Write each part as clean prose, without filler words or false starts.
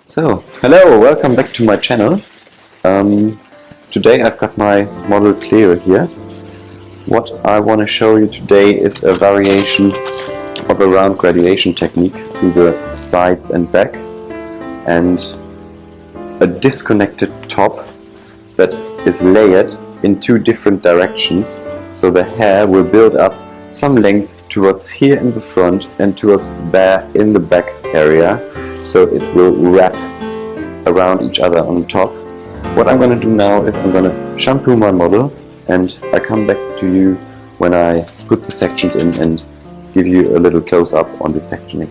So, hello, welcome back to my channel. Today I've got my model Cleo here. What I want to show you today is a variation of a round graduation technique through the sides and back, and a disconnected top that is layered in two different directions, so the hair will build up some length towards here in the front and towards there in the back area, so it will wrap around each other on top. What I'm going to do now is I'm going to shampoo my model, and I come back to you when I put the sections in and give you a little close-up on the sectioning.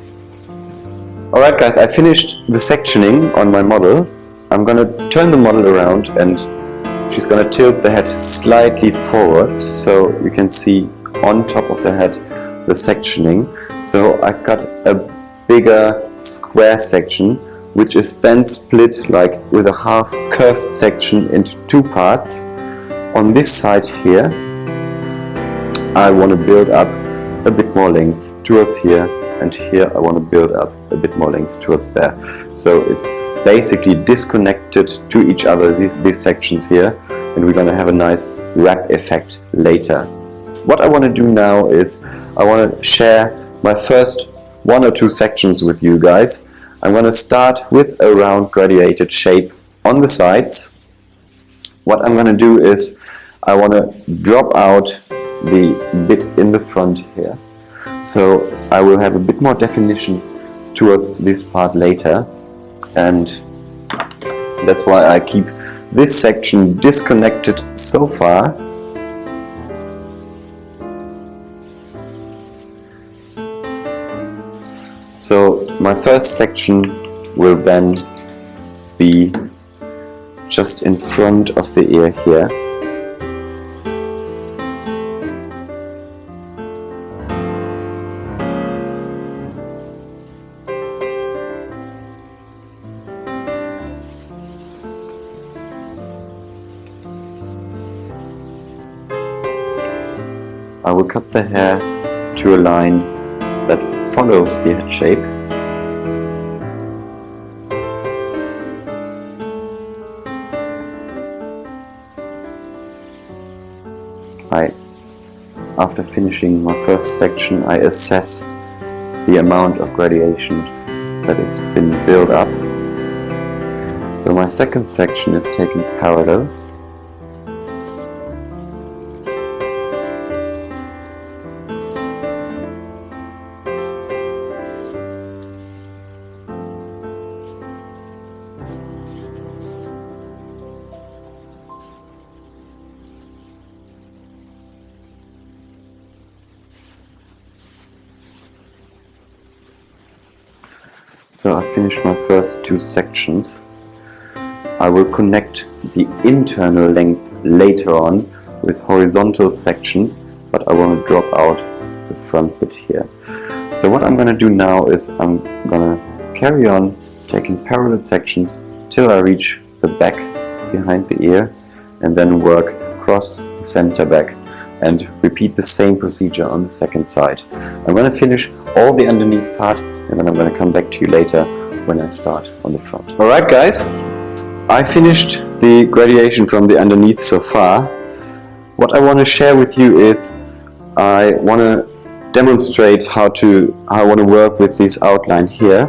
Alright guys, I finished the sectioning on my model. I'm going to turn the model around and she's going to tilt the head slightly forwards, so you can see on top of the head the sectioning. So I got a bigger square section, which is then split like with a half curved section into two parts. On this side here I want to build up a bit more length towards here, and here I want to build up a bit more length towards there. So it's basically disconnected to each other, these sections here, and we're going to have a nice wrap effect later. What I want to do now is I want to share my first one or two sections with you guys. I'm going to start with a round graduated shape on the sides. What I'm going to do is I want to drop out the bit in the front here, so I will have a bit more definition towards this part later, and that's why I keep this section disconnected so far. So my first section will then be just in front of the ear here. I will cut the hair to a line that follows the head shape. After finishing my first section, I assess the amount of gradation that has been built up. So my second section is taken parallel. So I finished my first two sections. I will connect the internal length later on with horizontal sections, but I want to drop out the front bit here. So what I'm going to do now is I'm going to carry on taking parallel sections till I reach the back behind the ear, and then work across the center back and repeat the same procedure on the second side. I'm going to finish all the underneath part, and then I'm going to come back to you later when I start on the front. Alright guys, I finished the graduation from the underneath so far. What I want to share with you is I want to demonstrate how I want to work with this outline here.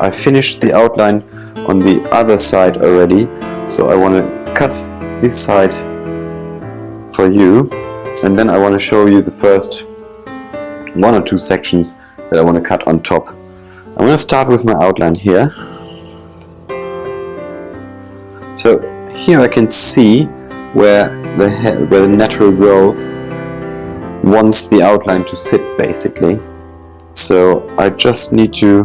I finished the outline on the other side already, so I want to cut this side for you, and then I want to show you the first one or two sections that I want to cut on top. I'm going to start with my outline here. So here I can see where the natural growth wants the outline to sit, basically. So I just need to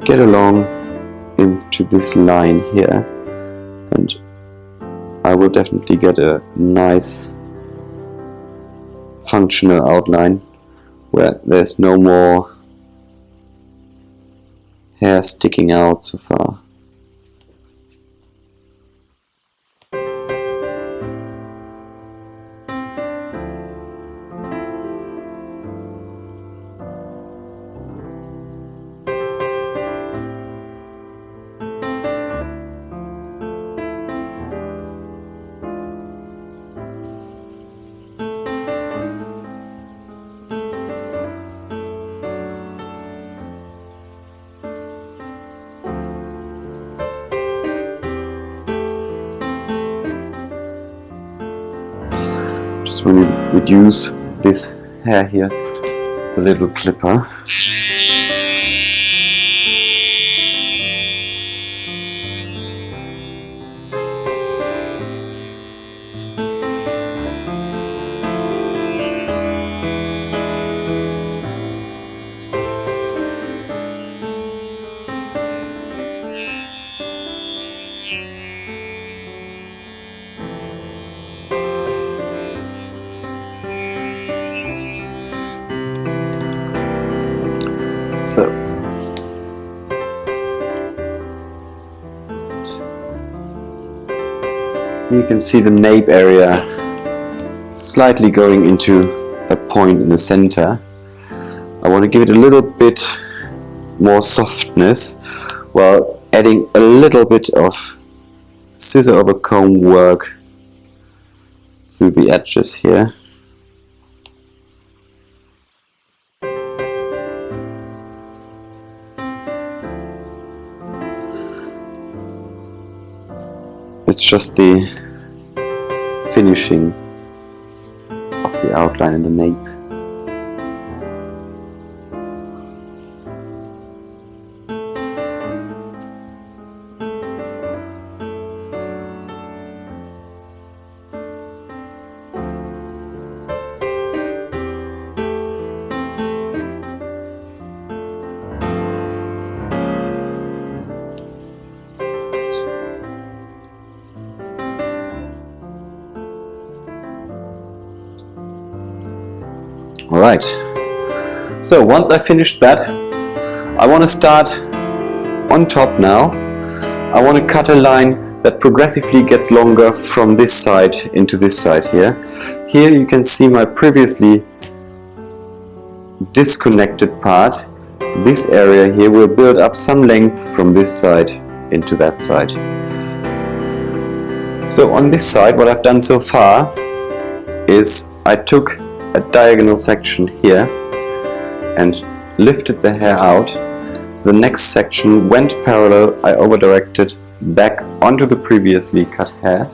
get along into this line here, and I will definitely get a nice functional outline where there's no more hair sticking out so far. just want to reduce this hair here, the little clipper. So, you can see the nape area slightly going into a point in the center. I want to give it a little bit more softness while adding a little bit of scissor over comb work through the edges here. It's just the finishing of the outline in the nape. Alright, so once I finished that, I want to start on top now. I want to cut a line that progressively gets longer from this side into this side here. Here you can see my previously disconnected part. This area here will build up some length from this side into that side. So on this side, what I've done so far is I took a diagonal section here and lifted the hair out. The next section went parallel. I over-directed back onto the previously cut hair.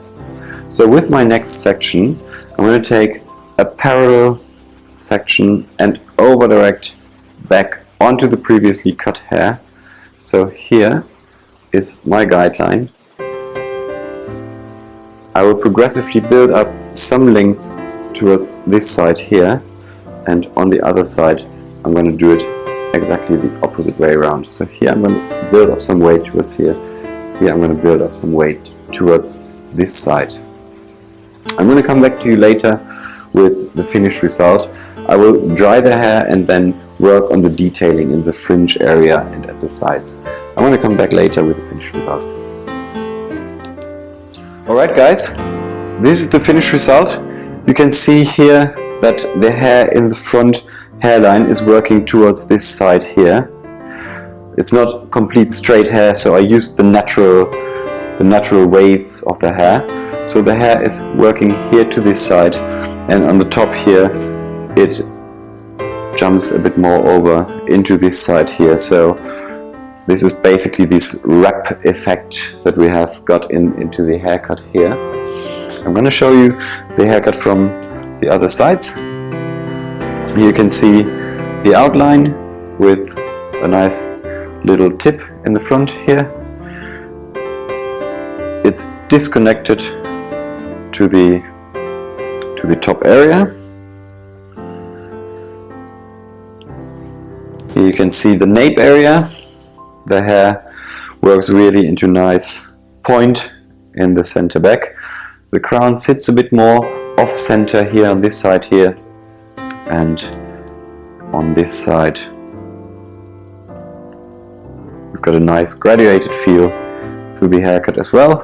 So with my next section, I'm going to take a parallel section and over-direct back onto the previously cut hair. So here is my guideline. I will progressively build up some length towards this side here, and on the other side I'm going to do it exactly the opposite way around. So here I'm going to build up some weight towards here. Here I'm going to build up some weight towards this side. I'm going to come back to you later with the finished result. I will dry the hair and then work on the detailing in the fringe area and at the sides. I'm going to come back later with the finished result. Alright guys, this is the finished result. You can see here that the hair in the front hairline is working towards this side here. It's not complete straight hair, so I used the natural waves of the hair. So the hair is working here to this side, and on the top here it jumps a bit more over into this side here. So this is basically this wrap effect that we have got into the haircut here. I'm going to show you the haircut from the other sides. You can see the outline with a nice little tip in the front here. It's disconnected to the top area. Here you can see the nape area. The hair works really into a nice point in the center back. The crown sits a bit more off center here on this side here, and on this side we've got a nice graduated feel through the haircut as well.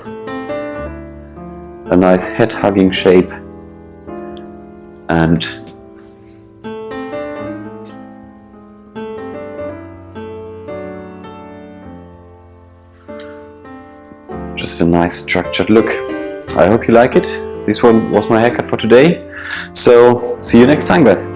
A nice head hugging shape, and just a nice structured look. I hope you like it. This one was my haircut for today. So see you next time, guys.